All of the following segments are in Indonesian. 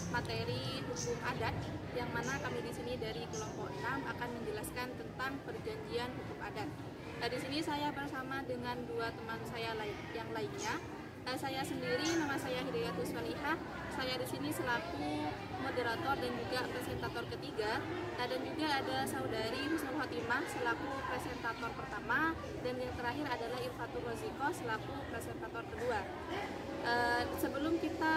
materi hukum adat, yang mana kami di sini dari kelompok 6 akan menjelaskan tentang perjanjian hukum adat. Di sini saya bersama dengan dua teman saya yang lainnya. Saya sendiri, nama saya Hidayatus Walihah. Saya di sini selaku moderator dan juga presentator ketiga. Dan juga ada saudari Husnul Khotimah selaku presentator pertama, dan yang terakhir adalah Irfatul Roziko selaku presentator kedua. Sebelum kita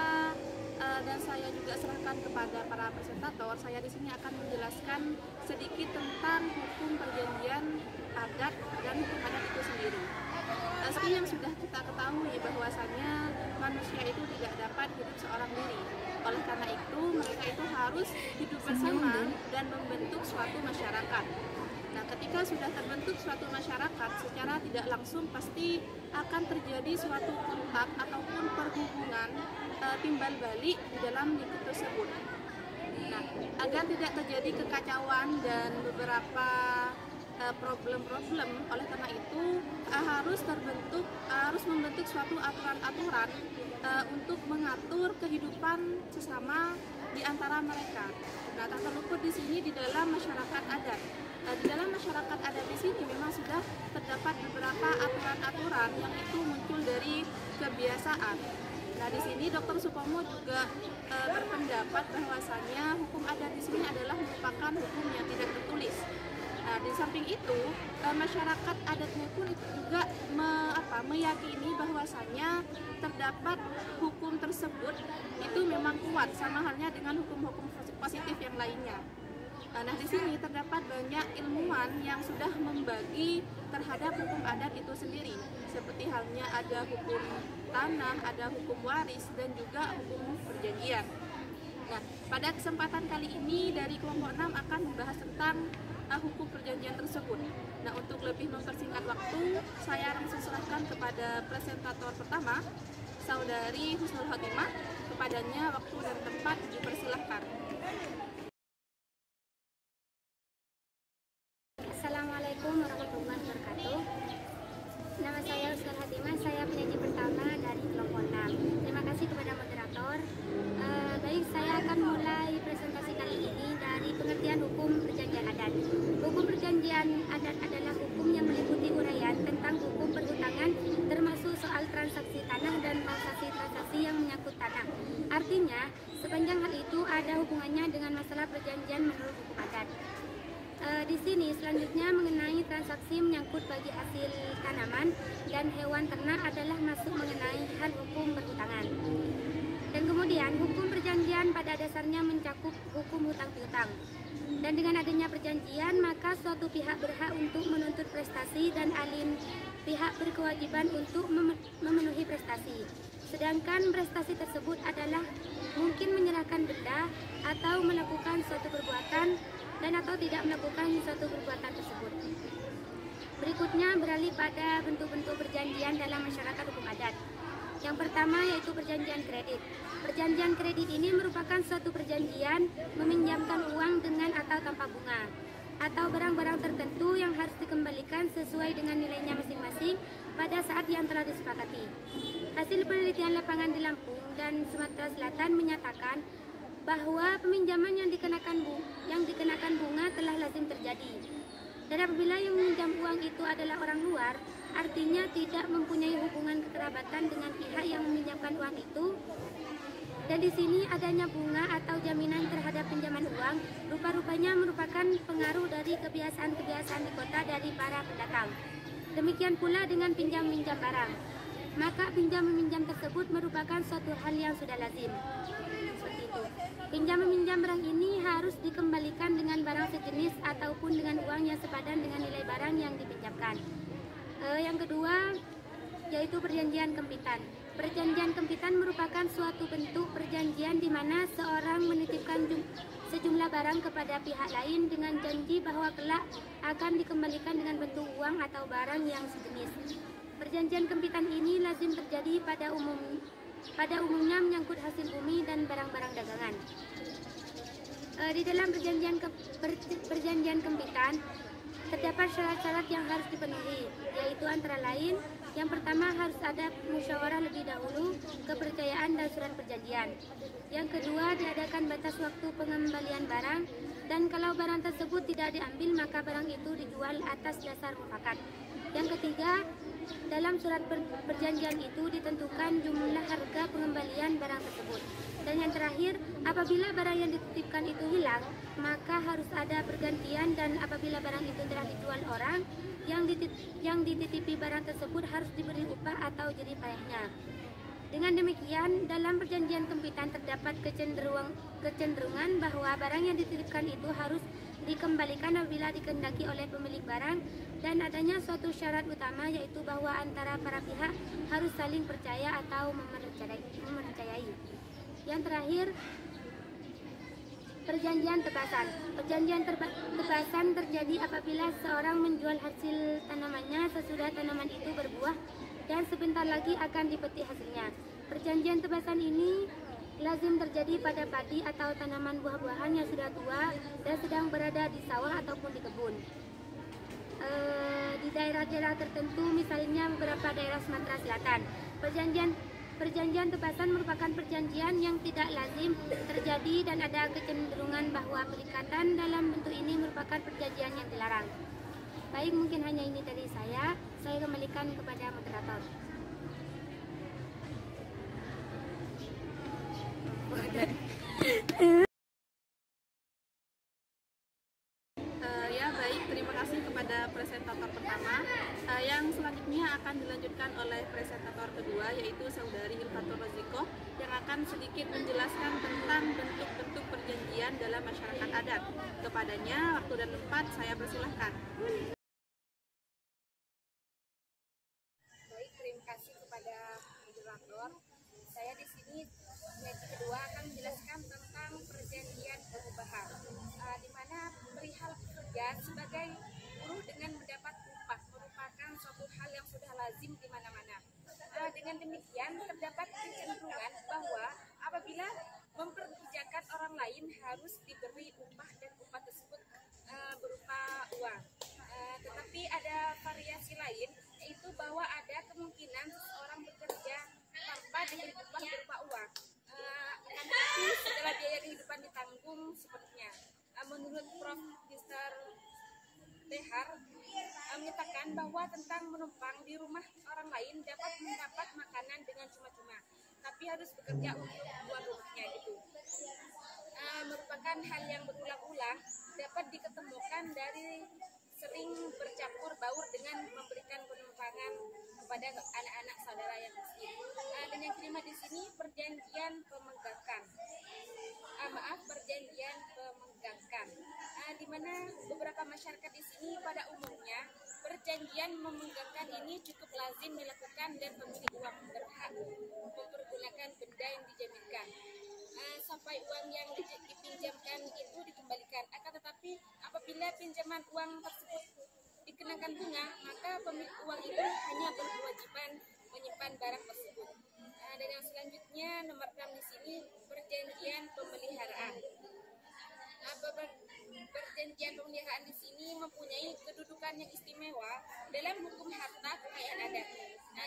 dan saya juga serahkan kepada para presentator, saya di sini akan menjelaskan sedikit tentang hukum perjanjian adat dan hukum adat itu sendiri. Seperti yang sudah kita ketahui bahwasannya manusia itu tidak dapat hidup seorang diri. Oleh karena itu mereka itu harus hidup bersama dan membentuk suatu masyarakat. Nah, ketika sudah terbentuk suatu masyarakat, secara tidak langsung pasti akan terjadi suatu kontak ataupun perhubungan timbal balik di dalam lingkup tersebut. Nah, agar tidak terjadi kekacauan dan beberapa problem-problem, oleh karena itu harus membentuk suatu aturan-aturan untuk mengatur kehidupan sesama di antara mereka. Nah, tak terluput di sini di dalam masyarakat adat. Di dalam masyarakat adat di sini memang sudah terdapat beberapa aturan-aturan yang itu muncul dari kebiasaan. Nah, di sini Dr. Supomo juga berpendapat bahwasannya hukum adat di sini adalah merupakan hukum yang tidak tertulis. Nah, di samping itu masyarakat adatnya pun itu juga meyakini bahwasannya terdapat hukum tersebut itu memang kuat, sama halnya dengan hukum-hukum positif yang lainnya. Nah, di sini terdapat banyak ilmuwan yang sudah membagi terhadap hukum adat itu sendiri, seperti halnya ada hukum tanah, ada hukum waris, dan juga hukum perjanjian. Nah, pada kesempatan kali ini dari kelompok 6 akan membahas tentang hukum perjanjian tersebut. Nah, untuk lebih mempersingkat waktu, saya langsung serahkan kepada presentator pertama, saudari Husnul Khotimah. Kepadanya waktu dan tempat dipersilahkan. Assalamualaikum warahmatullahi wabarakatuh. Nama saya Husnul Khotimah, saya penyaji pertama dari kelompok 6. Terima kasih kepada moderator. Baik, saya akan mulai presentasi kali ini dari pengertian hukum perjanjian adat. Hukum perjanjian adat adalah hukum yang meliputi uraian tentang hukum perhutangan, termasuk soal transaksi tanah dan transaksi-transaksi yang menyangkut tanah. Artinya, sepanjang hal itu ada hubungannya dengan masalah perjanjian menurut hukum adat. Di sini selanjutnya mengenai transaksi menyangkut bagi hasil tanaman dan hewan ternak adalah masuk mengenai hal hukum perhutangan. Dan kemudian hukum perjanjian pada dasarnya mencakup hukum hutang piutang. Dan dengan adanya perjanjian maka suatu pihak berhak untuk menuntut prestasi dan alin pihak berkewajiban untuk memenuhi prestasi. Sedangkan prestasi tersebut adalah mungkin menyerahkan benda atau melakukan suatu perbuatan dan atau tidak melakukan suatu perbuatan tersebut. Berikutnya beralih pada bentuk-bentuk perjanjian dalam masyarakat hukum adat. Yang pertama yaitu perjanjian kredit. Perjanjian kredit ini merupakan suatu perjanjian meminjamkan uang dengan atau tanpa bunga atau barang-barang tertentu yang harus dikembalikan sesuai dengan nilainya masing-masing pada saat yang telah disepakati. Hasil penelitian lapangan di Lampung dan Sumatera Selatan menyatakan bahwa peminjaman yang dikenakan bunga telah lazim terjadi. Dan apabila yang meminjam uang itu adalah orang luar, artinya tidak mempunyai hubungan kekerabatan dengan pihak yang meminjamkan uang itu. Dan di sini adanya bunga atau jaminan terhadap pinjaman uang, rupa-rupanya merupakan pengaruh dari kebiasaan-kebiasaan di kota dari para pendatang. Demikian pula dengan pinjam-minjam barang. Maka pinjam-meminjam tersebut merupakan suatu hal yang sudah lazim. Seperti itu. Pinjam-meminjam barang ini harus dikembalikan dengan barang sejenis ataupun dengan uang yang sepadan dengan nilai barang yang dipinjamkan. Yang kedua yaitu perjanjian kempitan. Perjanjian kempitan merupakan suatu bentuk perjanjian di mana seorang menitipkan sejumlah barang kepada pihak lain dengan janji bahwa kelak akan dikembalikan dengan bentuk uang atau barang yang sejenis. Perjanjian kempitan ini lazim terjadi pada umumnya menyangkut hasil bumi dan barang-barang dagangan. Di dalam perjanjian kempitan terdapat syarat-syarat yang harus dipenuhi, yaitu antara lain Yang pertama, harus ada musyawarah lebih dahulu, kepercayaan dan surat perjanjian. Yang kedua, diadakan batas waktu pengembalian barang, dan kalau barang tersebut tidak diambil maka barang itu dijual atas dasar mufakat. Yang ketiga, dalam surat perjanjian itu ditentukan jumlah harga pengembalian barang tersebut. Dan yang terakhir, apabila barang yang dititipkan itu hilang, maka harus ada pergantian, dan apabila barang itu telah dijual orang, yang dititipi barang tersebut harus diberi upah atau jerih payahnya. Dengan demikian, dalam perjanjian kempitan terdapat kecenderungan bahwa barang yang dititipkan itu harus dikembalikan apabila dikehendaki oleh pemilik barang, dan adanya suatu syarat utama, yaitu bahwa antara para pihak harus saling percaya atau mempercayai. Yang terakhir, perjanjian tebasan. Perjanjian tebasan terjadi apabila seorang menjual hasil tanamannya sesudah tanaman itu berbuah dan sebentar lagi akan dipetik hasilnya. Perjanjian tebasan ini lazim terjadi pada padi atau tanaman buah-buahan yang sudah tua dan sedang berada di sawah ataupun di kebun. Di daerah-daerah tertentu, misalnya beberapa daerah Sumatera Selatan, perjanjian tebasan merupakan perjanjian yang tidak lazim terjadi, dan ada kecenderungan bahwa perikatan dalam bentuk ini merupakan perjanjian yang dilarang. Baik, mungkin hanya ini dari saya kembalikan kepada moderator. Ya baik, terima kasih kepada presentator pertama. Yang selanjutnya akan dilanjutkan oleh presentator kedua, yaitu Saudari Ilfatul Rozikoh, yang akan sedikit menjelaskan tentang bentuk-bentuk perjanjian dalam masyarakat adat. Kepadanya waktu dan tempat saya persilahkan. Baik, terima kasih kepada moderator. Saya di sini sesi kedua akan menjelaskan tentang perjanjian pengupahan, di mana perihal pekerja sebagai buruh dengan mendapat upah merupakan suatu hal yang sudah lazim di mana-mana. Dengan demikian, terdapat kecenderungan bahwa apabila memperkerjakan orang lain harus diberi upah, dan upah tersebut berupa uang. Tetapi ada variasi lain, yaitu bahwa ada kemungkinan seseorang bekerja tanpa diberi upah berupa uang. Tapi setelah biaya kehidupan ditanggung sepertinya. Menurut Prof. Mr. Tehar menyatakan bahwa tentang menumpang di rumah orang lain dapat mendapat makanan dengan cuma-cuma, tapi harus bekerja untuk tuan rumahnya gitu. Merupakan hal yang berulang-ulang, dapat diketemukan dari sering bercampur baur dengan memberikan penumpangan kepada anak-anak saudara yang miskin. Dan yang kelima di sini perjanjian pemegakan. Perjanjian pemegakan. Di mana beberapa masyarakat di sini pada umumnya perjanjian memegakan ini cukup lazim dilakukan, dan pemilik uang berhak mempergunakan benda yang dijaminkan sampai uang yang dipinjamkan itu dikembalikan. Akan tetapi apabila pinjaman uang tersebut dikenakan bunga, maka pemilik uang itu hanya berkewajiban menyimpan barang tersebut. Dan yang selanjutnya nomor 6 di sini perjanjian pemeliharaan. Perjanjian pemeliharaan di sini mempunyai kedudukan yang istimewa dalam hukum harta kekayaan adat.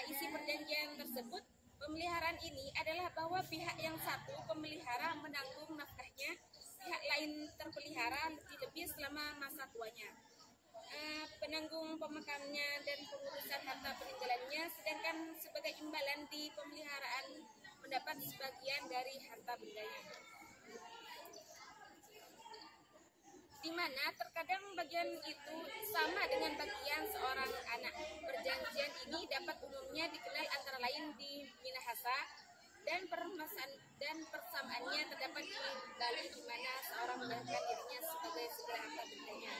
Isi perjanjian tersebut, pemeliharaan ini adalah bahwa pihak yang satu pemelihara menanggung nafkahnya, pihak lain terpelihara lebih-lebih selama masa tuanya. Penanggung pemakamnya dan pengurusan harta peninggalannya, sedangkan sebagai imbalan di pemeliharaan mendapat sebagian dari harta bendanya. Di mana terkadang bagian itu sama dengan bagian seorang anak. Perjanjian ini dapat umumnya dikenal antara lain di Minahasa, dan persamaannya terdapat di Bali, di mana seorang menggunakan dirinya sebagai segala harta bendanya.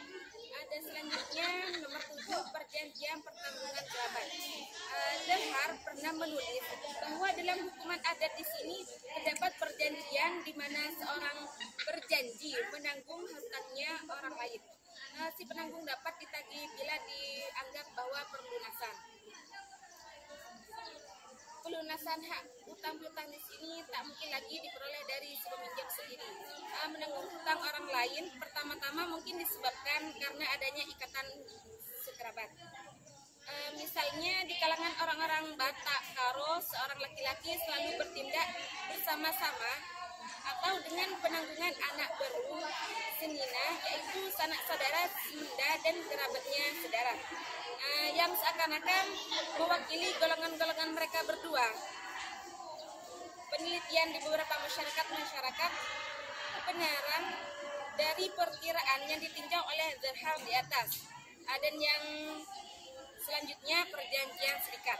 Dan selanjutnya nomor 7 perjanjian pertanggungan kerabat. Dehar pernah menulis bahwa dalam hukuman adat di sini terdapat perjanjian di mana seorang berjanji menanggung hutangnya orang lain. Si penanggung dapat ditagih bila dianggap bahwa pelunasan hak utang piutang di sini tak mungkin lagi diperoleh dari si peminjam sendiri. Menanggung hutang orang lain pertama-tama mungkin disebabkan karena adanya ikatan sekerabat. Misalnya di kalangan orang-orang Batak, Karo, seorang laki-laki selalu bertindak bersama-sama atau dengan penanggungan anak baru Semina, yaitu sanak saudara Sunda dan kerabatnya saudara, yang seakan-akan mewakili golongan-golongan mereka berdua. Penelitian di beberapa masyarakat kebenaran dari perkiraan yang ditinjau oleh Zerhal di atas, dan yang selanjutnya perjanjian serikat.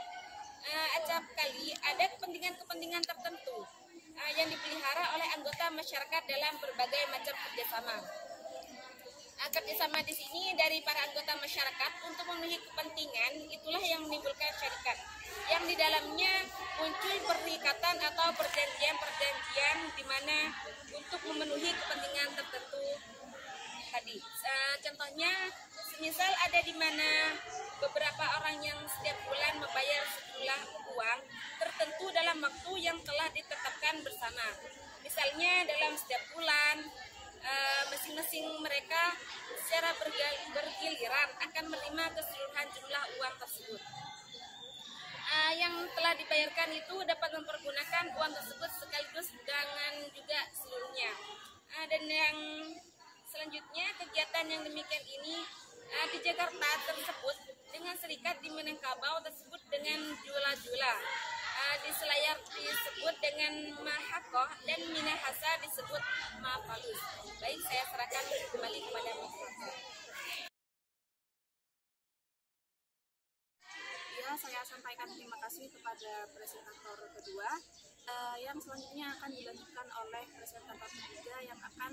Acap kali ada kepentingan-kepentingan tertentu yang dipelihara oleh anggota masyarakat dalam berbagai macam kerjasama. Kerjasama di sini dari para anggota masyarakat untuk memenuhi kepentingan, itulah yang menimbulkan syarikat, yang di dalamnya muncul perikatan atau perjanjian-perjanjian di mana untuk memenuhi kepentingan tertentu tadi. Contohnya, semisal ada di mana beberapa orang yang setiap bulan membayar sejumlah uang tertentu dalam waktu yang telah ditetapkan bersama. Misalnya dalam setiap bulan, masing-masing mereka secara bergiliran akan menerima keseluruhan jumlah uang tersebut. Yang telah dibayarkan itu dapat mempergunakan uang tersebut sekaligus dengan juga seluruhnya. Dan yang selanjutnya, kegiatan yang demikian ini di Jakarta tersebut dengan serikat di Minangkabau tersebut dengan jula-jula, di Selayar disebut dengan Mahakoh, dan Minahasa disebut Mapalus. Baik, saya serahkan kembali kepada Mas. Ya, saya sampaikan terima kasih kepada presentator kedua. Yang selanjutnya akan dilanjutkan oleh presentator ketiga yang akan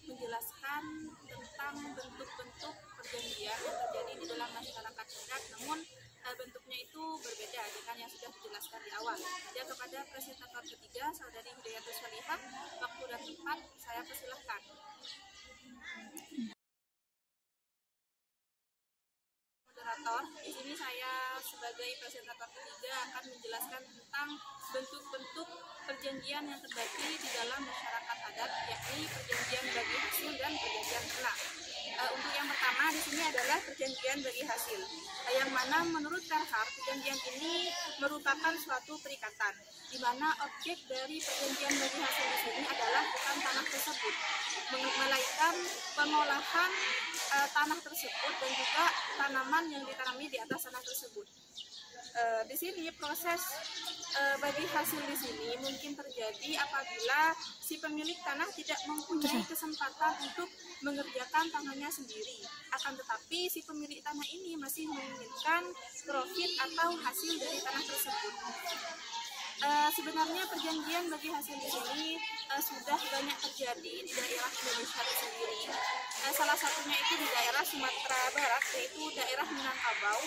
menjelaskan tentang bentuk-bentuk perjanjian yang terjadi di dalam masyarakat adat, namun bentuknya itu berbeda dengan yang sudah dijelaskan di awal. Ya, kepada presentator ketiga, Saudari Hidayatus Salihah, waktu dan tempat saya persilahkan. Moderator, di sini saya sebagai presentator ketiga akan menjelaskan tentang bentuk-bentuk perjanjian yang terbagi di dalam masyarakat adat, yakni perjanjian bagi hasil dan perjanjian kena. Untuk yang pertama di sini adalah perjanjian bagi hasil, yang mana menurut Terhar perjanjian ini merupakan suatu perikatan, di mana objek dari perjanjian bagi hasil di sini adalah bukan tanah tersebut, melainkan pengolahan tanah tersebut dan juga tanaman yang ditanami di atas tanah tersebut. Di sini proses bagi hasil di sini mungkin terjadi apabila si pemilik tanah tidak mempunyai kesempatan untuk mengerjakan tanahnya sendiri. Akan tetapi si pemilik tanah ini masih menginginkan profit atau hasil dari tanah tersebut. Sebenarnya perjanjian bagi hasil di sini sudah banyak terjadi di daerah Indonesia sendiri. Salah satunya itu di daerah Sumatera Barat, yaitu daerah Minangkabau.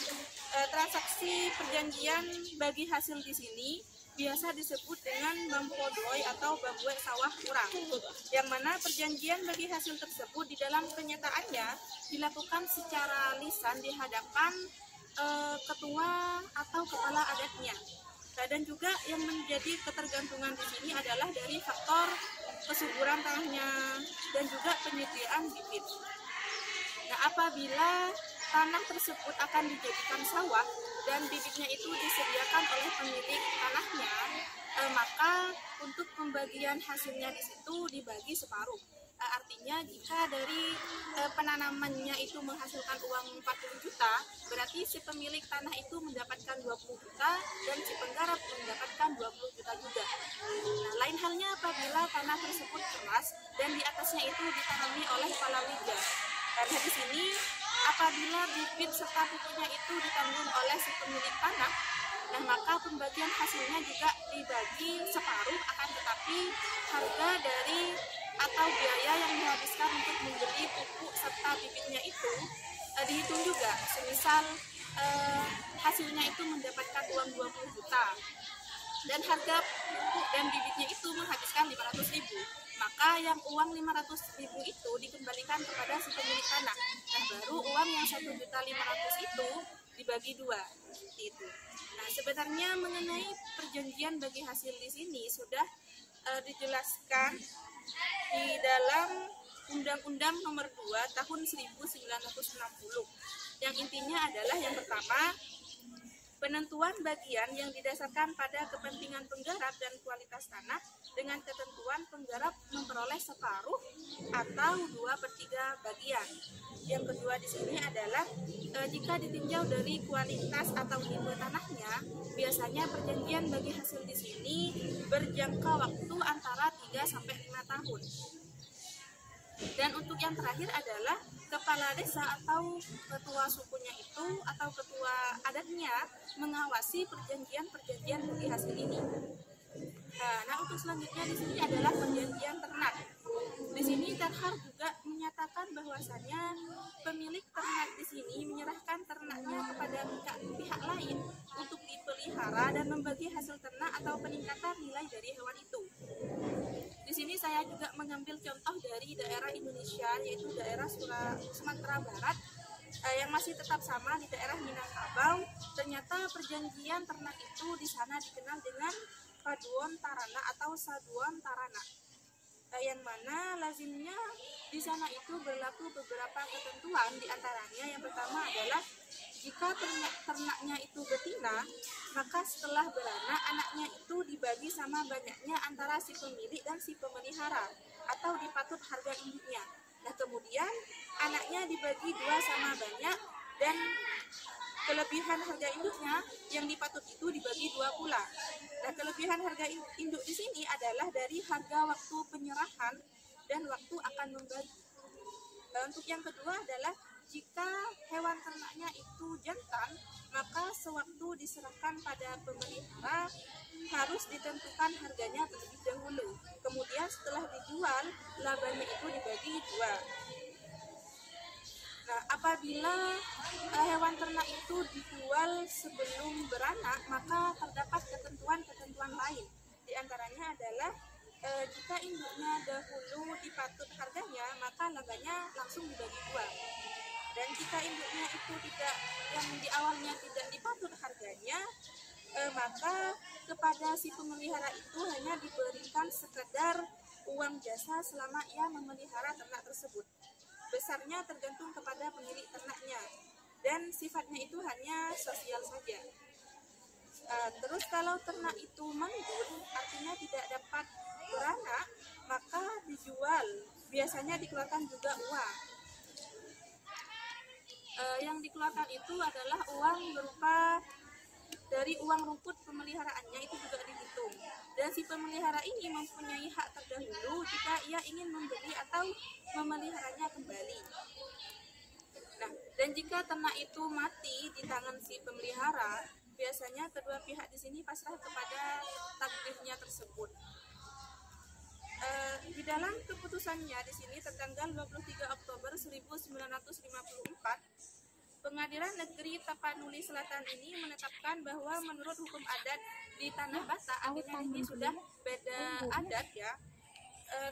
Transaksi perjanjian bagi hasil di sini biasa disebut dengan bampodoy atau bambuek sawah kurang, yang mana perjanjian bagi hasil tersebut di dalam kenyataannya dilakukan secara lisan di hadapan ketua atau kepala adatnya. Dan juga yang menjadi ketergantungan di sini adalah dari faktor kesuburan tanahnya dan juga penyediaan bibit. Nah, apabila tanah tersebut akan dijadikan sawah dan bibitnya itu disediakan oleh pemilik tanahnya, maka untuk pembagian hasilnya di situ dibagi separuh. Artinya jika dari penanamannya itu menghasilkan uang 40 juta, berarti si pemilik tanah itu mendapatkan 20 juta dan si penggarap mendapatkan 20 juta juga. Nah, lain halnya apabila tanah tersebut keras dan di atasnya itu ditanami oleh palawija. Karena di sini apabila bibit serta pupuknya itu ditanggung oleh si pemilik tanah, nah maka pembagian hasilnya juga dibagi separuh, akan tetapi harga dari atau biaya yang dihabiskan untuk membeli pupuk serta bibitnya itu dihitung juga. Semisal hasilnya itu mendapatkan uang 20 juta dan harga pupuk dan bibitnya itu menghabiskan 500.000, maka yang uang 500.000 itu dikembalikan kepada si pemilik tanah. Nah, baru uang yang 1.500.000 itu dibagi dua, seperti itu. Nah, sebenarnya mengenai perjanjian bagi hasil di sini sudah dijelaskan di dalam Undang-Undang Nomor 2 Tahun 1960, yang intinya adalah yang pertama, Penentuan bagian yang didasarkan pada kepentingan penggarap dan kualitas tanah dengan ketentuan penggarap memperoleh separuh atau 2/3 bagian. Yang kedua di sini adalah jika ditinjau dari kualitas atau tipe tanahnya, biasanya perjanjian bagi hasil di sini berjangka waktu antara 3 sampai 5 tahun. Dan untuk yang terakhir adalah kepala desa atau ketua sukunya itu atau ketua adatnya mengawasi perjanjian-perjanjian bagi hasil ini. Nah, untuk selanjutnya di sini adalah perjanjian ternak. Di sini Terhar juga menyatakan bahwasannya pemilik ternak di sini menyerahkan ternaknya kepada pihak lain untuk dipelihara dan membagi hasil ternak atau peningkatan nilai dari hewan itu. Di sini saya juga mengambil contoh dari daerah Indonesia, yaitu daerah Sumatera Barat yang masih tetap sama di daerah Minangkabau. Ternyata perjanjian ternak itu di sana dikenal dengan paduan tarana atau saduan tarana, yang mana lazimnya di sana itu berlaku beberapa ketentuan. Di antaranya yang pertama adalah jika ternaknya itu betina, maka setelah beranak anaknya itu dibagi sama banyaknya antara si pemilik dan si pemelihara atau dipatut harga induknya. Nah, kemudian anaknya dibagi 2 sama banyak dan kelebihan harga induknya yang dipatut itu dibagi 2 pula. Nah, kelebihan harga induk di sini adalah dari harga waktu penyerahan dan waktu akan membagi. Untuk yang kedua adalah jika hewan ternaknya itu jantan, maka sewaktu diserahkan pada pemelihara harus ditentukan harganya terlebih dahulu. Kemudian setelah dijual, labanya itu dibagi 2. Nah, apabila hewan ternak itu dijual sebelum beranak, maka terdapat ketentuan-ketentuan lain. Di antaranya adalah jika induknya dahulu dipatut harganya, maka labanya langsung dibagi 2. Dan jika induknya itu yang di awalnya tidak dipatut harganya, maka kepada si pemelihara itu hanya diberikan sekedar uang jasa selama ia memelihara ternak tersebut. Besarnya tergantung kepada pemilik ternaknya dan sifatnya itu hanya sosial saja. Terus kalau ternak itu manggut, artinya tidak dapat beranak, maka dijual. Biasanya dikeluarkan juga uang. Yang dikeluarkan itu adalah uang berupa dari uang rumput pemeliharaannya, itu juga dihitung. Dan si pemelihara ini mempunyai hak terdahulu jika ia ingin membeli atau memeliharanya kembali. Nah, dan jika ternak itu mati di tangan si pemelihara, biasanya kedua pihak di sini pasrah kepada takdirnya tersebut. Di dalam keputusannya di sini tertanggal 23 Oktober 1954, Pengadilan Negeri Tapanuli Selatan ini menetapkan bahwa menurut hukum adat di Tanah Batak, akhirnya ini sudah beda adat ya,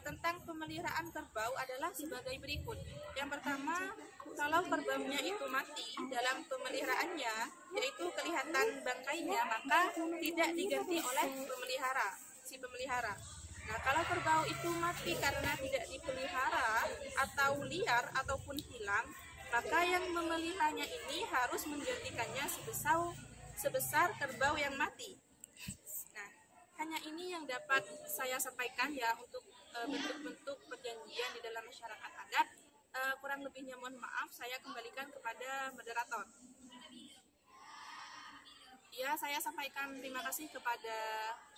tentang pemeliharaan kerbau adalah sebagai berikut. Yang pertama, kalau kerbaunya itu mati dalam pemeliharaannya, yaitu kelihatan bangkainya, maka tidak diganti oleh si pemelihara. Nah, kalau kerbau itu mati karena tidak dipelihara atau liar ataupun hilang, maka yang memeliharanya ini harus menggantikannya sebesar kerbau yang mati. Nah, hanya ini yang dapat saya sampaikan ya untuk bentuk-bentuk perjanjian di dalam masyarakat adat. Kurang lebihnya mohon maaf, saya kembalikan kepada moderator. Ya, saya sampaikan terima kasih kepada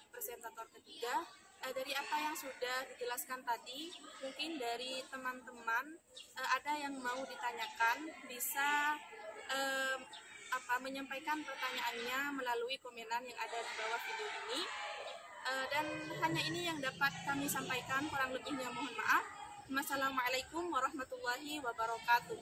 presentator ketiga. Dari apa yang sudah dijelaskan tadi, mungkin dari teman-teman ada yang mau ditanyakan, bisa menyampaikan pertanyaannya melalui komenan yang ada di bawah video ini. Dan hanya ini yang dapat kami sampaikan, kurang lebihnya mohon maaf. Wassalamualaikum warahmatullahi wabarakatuh.